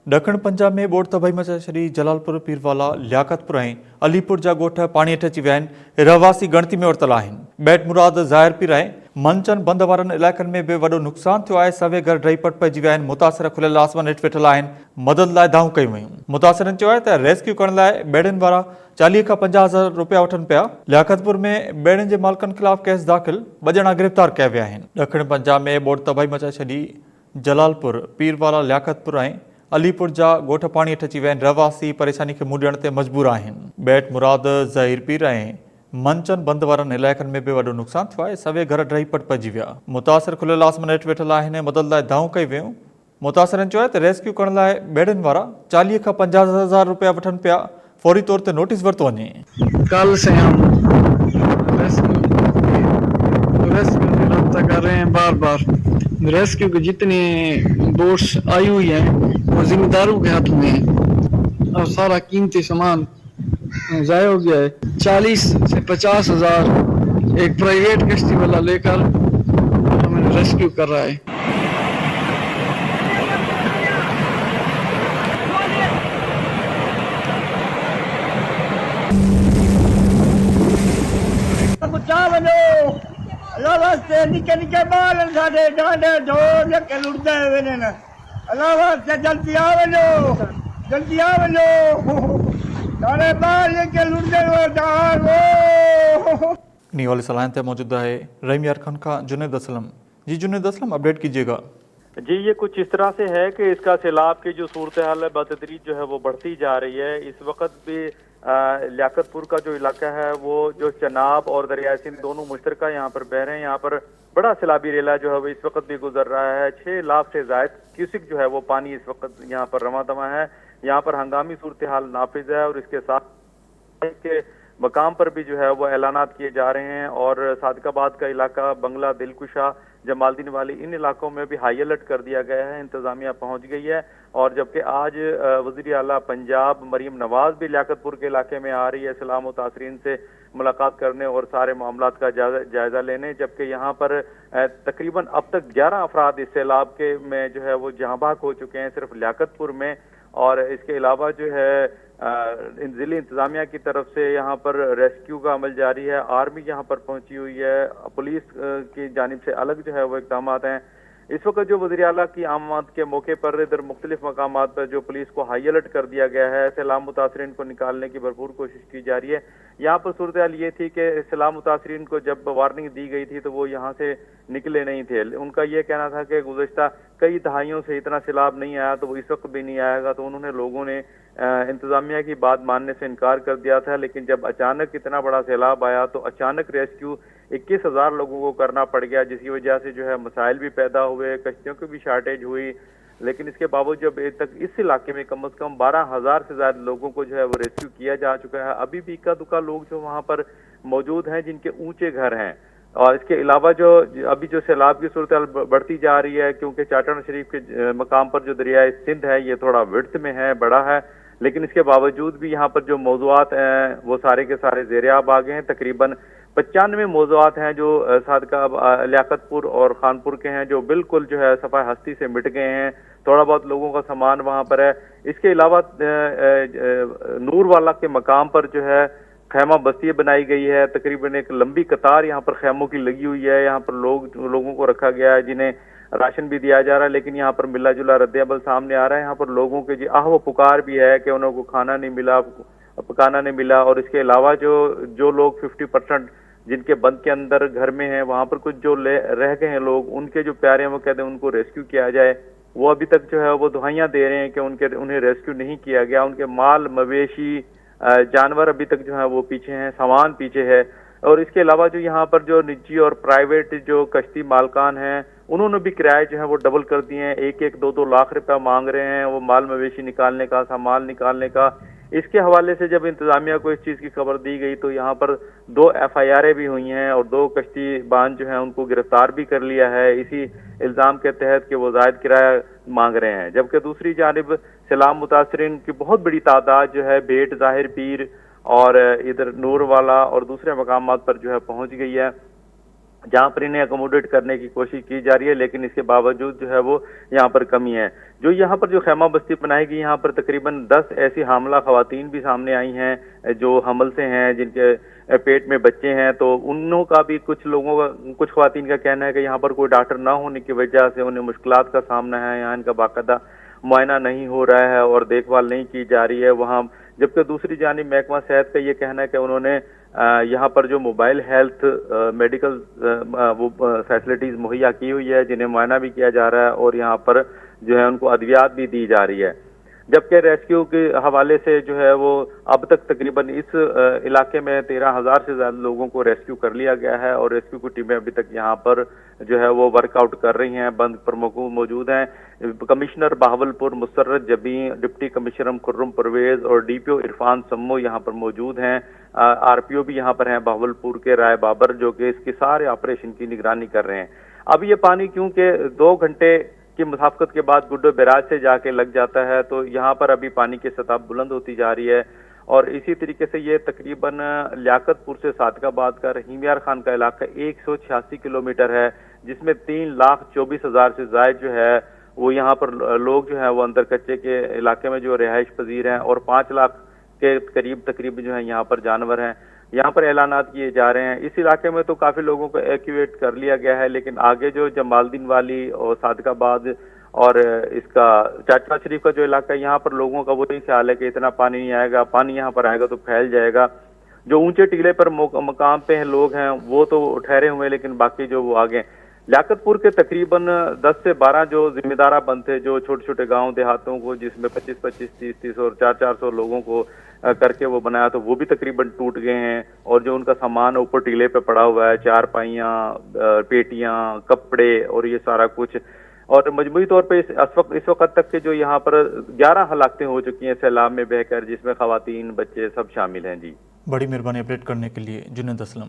ॾखण पंजाब में ॿोड़ तबाही मचाए छॾी। जलालपुर, पीरवाला, लियाकतपुर ऐं अलीपुर जा ॻोठ पाणी हेठि अची विया आहिनि। रहवासी गणती में वरितल आहिनि। बैट मुराद, ज़ाहिरपीर ऐं मंचन बंद वारनि इलाइक़नि में बि वॾो नुक़सानु थियो आहे। सवे घर ड्रही पट पइजी विया आहिनि। मुतासिर खुलियल आसमान हेठि वेठल आहिनि। मदद लाइ दाऊं कयूं वयूं। मुतासिरनि चयो आहे त रेस्क्यू करण लाइ बेड़नि वारा 40 खां 50,000 रुपया वठनि पिया। लियाकतपुर में बेड़नि जे मालिकनि ख़िलाफ़ केस दाख़िल, 2 ॼणा गिरफ़्तार कया विया आहिनि। ॾखण पंजाब में ॿोड़ तबाही मचाए छॾी। जलालपुर, पीरवाला, लियाकतपुर ऐं अलीपुर जा ॻोठ पाणी हेठि अची विया आहिनि। रहवासी परेशानी खे मुंहुं ॾियण ते मजबूर आहिनि। बैट मुराद, ज़हीरपीर ऐं मंचन बंद वारनि इलाइक़नि में बि वॾो नुक़सानु थियो आहे। सवे घर ड्रही पट पइजी विया। मुतासिर खुलियल आसमान हेठि वेठल आहिनि। मदद लाइ दाऊं कई वयूं। मुतासिरनि चयो आहे त रेस्क्यू करण लाइ बेड़नि वारा 40 खां 50,000 रुपया वठनि पिया। फौरी तौर ते नोटिस वरितो वञे। कल से हम रेस्क्यू से रब्ता कर रहे हैं बार बार। रेस्क्यू की जितनी बोट्स आई हुई हैं वो जिम्मेदारों के हाथ में है और सारा कीमती सामान ज़ाया हो गया है। 40 से 50,000 एक प्राइवेट कश्ती वाला लेकर हमें रेस्क्यू कर रहा है। वास्ते निके निके बाल साडे डांडे ढोल के लुड़दे वेने ना। अल्लाह वास्ते जल्दी आ वनो डांडे बाल के लुड़दे वो नी वाले सलाइन ते मौजूद है रहीम यारखान का जुनेद असलम। जी जुनेद असलम, अपडेट कीजिएगा। जी, ये कुछ इस तरह से है कि इसका सैलाब की जो सूरत हाल है बतदरीज जो है वो बढ़ती जा रही है। इस वक्त भी लियाकतपुर का जो इलाका है वो जो चनाब और दरिया सिंध दोनों मुश्तरका यहाँ पर बह रहे हैं। यहाँ पर बड़ा सैलाबी रेला जो है वो इस वक्त भी गुजर रहा है। 6 लाख से ज़ायद क्यूसिक जो है वो पानी इस वक्त यहाँ पर रवा दवा है। यहाँ पर हंगामी सूरत हाल नाफिज है और इसके साथ के मकाम पर भी जो है वो ऐलानात किए जा रहे हैं। और सादिकाबाद का इलाका, बंगला, दिलकुशा, जमालदीन वाली, इन इलाकों में भी हाई अलर्ट कर दिया गया है। इंतजामिया पहुंच गई है। और जबकि आज वज़ीर आला पंजाब मरीम नवाज भी लियाकतपुर के इलाके में आ रही है सैलाब मुतासरीन से मुलाकात करने और सारे मामलात का जायजा लेने। जबकि यहाँ पर तकरीबन अब तक 11 अफराद इस सैलाब के में जो है वो जहाँ भाग हो चुके हैं सिर्फ लियाकतपुर में। और इसके अलावा जो है ज़िली इंतजामिया की तरफ से यहाँ पर रेस्क्यू का अमल जारी है। आर्मी यहाँ पर पहुंची हुई है। पुलिस की जानिब से अलग जो है वो इक़दामात हैं। इस वक्त जो वज़ीर आला की आमद के मौके पर इधर मुख्तलिफ मकामात पर जो पुलिस को हाई अलर्ट कर दिया गया है। सैलाब मुतासरीन को निकालने की भरपूर कोशिश की जा रही है। यहाँ पर सूरत हाल ये थी कि सैलाब मुतासरीन को जब वार्निंग दी गई थी तो वो यहाँ से निकले नहीं थे। उनका ये कहना था कि गुज़श्ता कई दहाइयों से इतना सैलाब नहीं आया तो वो इस वक्त भी नहीं आएगा। तो उन्होंने लोगों ने इंतजामिया की बात मानने से इनकार कर दिया था। लेकिन जब अचानक इतना बड़ा सैलाब आया तो अचानक रेस्क्यू 21,000 लोगों को करना पड़ गया, जिसकी वजह से जो है मसाइल भी पैदा हुए, कश्तियों की भी शार्टेज हुई। लेकिन इसके बावजूद अब तक इस इलाके में कम से कम 12,000 से ज़्यादा लोगों को जो है वो रेस्क्यू किया जा चुका है। अभी भी इक्का दुक्का लोग जो वहाँ पर मौजूद हैं जिनके ऊंचे घर हैं। और इसके अलावा जो अभी जो सैलाब की सूरत बढ़ती जा रही है, क्योंकि चाटन शरीफ के मकाम पर जो दरिया सिंध है ये थोड़ा विड्थ में है, बड़ा है। लेकिन इसके बावजूद भी यहाँ पर जो मौज़ूआत हैं वो सारे के सारे ज़ेरे आब आ गए हैं। तकरीबन 95 मौज़ूआत हैं जो सादका लियाकतपुर और खानपुर के हैं जो बिल्कुल जो है सफाई हस्ती से मिट गए हैं। थोड़ा बहुत लोगों का सामान वहाँ पर है। इसके अलावा नूरवाला के मकाम पर जो है खैमा बस्ती बनाई गई है। तकरीबन एक लंबी कतार यहाँ पर खैमों की लगी हुई है। यहाँ पर लोगों को रखा गया है जिन्हें राशन भी दिया जा रहा है। लेकिन यहाँ पर मिला जुला रद्द-ए-अमल सामने आ रहा है। यहाँ पर लोगों के जी आह व पुकार भी है कि उनको खाना नहीं मिला, पकाना नहीं मिला। और इसके अलावा जो लोग 50% जिनके बंद के अंदर घर में हैं, वहाँ पर कुछ जो रह गए हैं लोग, उनके जो प्यारे हैं वो कहते हैं उनको रेस्क्यू किया जाए। वो अभी तक जो है वो दुहाइयाँ दे रहे हैं कि उन्हें रेस्क्यू नहीं किया गया। उनके माल मवेशी जानवर अभी तक जो है वो पीछे हैं, सामान पीछे है। और इसके अलावा जो यहाँ पर जो निजी और प्राइवेट जो कश्ती मालकान हैं उन्होंने भी किराए जो है वो डबल कर दिए हैं। 1-1, 2-2 लाख रुपया मांग रहे हैं वो माल मवेशी निकालने का, सामान निकालने का। इसके हवाले से जब इंतजामिया को इस चीज़ की खबर दी गई तो यहाँ पर 2 FIR भी हुई हैं और 2 कश्ती बान जो हैं उनको गिरफ्तार भी कर लिया है इसी इल्ज़ाम के तहत कि वो ज़ायद किराया मांग रहे हैं। जबकि दूसरी जानिब सैलाब मुतासरीन की बहुत बड़ी तादाद जो है बेट, ज़ाहिर पीर और इधर नूरवाला और दूसरे मकामात पर जो है पहुँच गई है। जहाँ पर इन्हें अकोमोडेट करने की कोशिश की जा रही है, लेकिन इसके बावजूद जो है वो यहाँ पर कमी है। जो यहाँ पर जो खैमा बस्ती बनाई गई, यहाँ पर तकरीबन 10 ऐसी हामला खवातीन भी सामने आई हैं जो हमल से हैं, जिनके पेट में बच्चे हैं। तो उन का भी कुछ खवातीन का कहना है कि यहाँ पर कोई डॉक्टर ना होने की वजह से उन्हें मुश्किलात का सामना है, यहाँ इनका बाकायदा मुआयना नहीं हो रहा है और देखभाल नहीं की जा रही है वहाँ। जबकि दूसरी जानिब महकमा सेहत का ये कहना है कि उन्होंने यहाँ पर जो मोबाइल हेल्थ मेडिकल वो फैसिलिटीज मुहैया की हुई है, जिन्हें मुआयना भी किया जा रहा है और यहाँ पर जो है उनको अद्वियात भी दी जा रही है। जबकि रेस्क्यू के हवाले से जो है वो अब तक तकरीबन इस इलाके में 13,000 से ज्यादा लोगों को रेस्क्यू कर लिया गया है और रेस्क्यू की टीमें अभी तक यहाँ पर जो है वो वर्कआउट कर रही हैं। बंद प्रमुख मौजूद हैं, कमिश्नर बहावलपुर मुसर्रत जबी, डिप्टी कमिश्नर खुर्रम परवेज और डीपीओ इरफान सम्मो यहाँ पर मौजूद हैं। आरपीओ भी यहाँ पर हैं बहावलपुर के राय बाबर, जो कि इसके सारे ऑपरेशन की निगरानी कर रहे हैं। अब ये पानी क्योंकि 2 घंटे की मुसाफकत के बाद गुड्डो बैराज से जाके लग जाता है, तो यहाँ पर अभी पानी की सतह बुलंद होती जा रही है। और इसी तरीके से ये तकरीबन लियाकतपुर से सादकाबाद का रहीम यार खान का इलाका 186 किलोमीटर है, जिसमें 3,24,000 से ज्यादा जो है वो यहाँ पर लोग जो है वो अंदर कच्चे के इलाके में जो रिहाइश पजीर हैं और 5 लाख के करीब तकरीब जो है यहाँ पर जानवर हैं। यहाँ पर ऐलानात किए जा रहे हैं। इस इलाके में तो काफी लोगों को एवैक्यूएट कर लिया गया है, लेकिन आगे जो जमालदीन वाली और सादकाबाद और इसका चाचा शरीफ का जो इलाका है, यहाँ पर लोगों का वही ख्याल है कि इतना पानी नहीं आएगा, पानी यहाँ पर आएगा तो फैल जाएगा। जो ऊंचे टीले पर मकाम पे लोग हैं वो तो ठहरे हुए, लेकिन बाकी जो वो आगे लियाकतपुर के तकरीबन 10 से 12 जो जिम्मेदारा बंद थे, जो छोटे छोटे गांव देहातों को जिसमें 25-25, 30-30 और 400-400 लोगों को करके वो बनाया, तो वो भी तकरीबन टूट गए हैं। और जो उनका सामान ऊपर टीले पे पड़ा हुआ है, चारपाइयाँ, पेटियाँ, कपड़े और ये सारा कुछ। और मजमूई तौर पे इस वक्त तक के जो यहाँ पर 11 हलाकतें हो चुकी हैं सैलाब में बहकर, जिसमें खवातीन, बच्चे सब शामिल हैं। जी, बड़ी मेहरबानी अपडेट करने के लिए जुनैद असलम।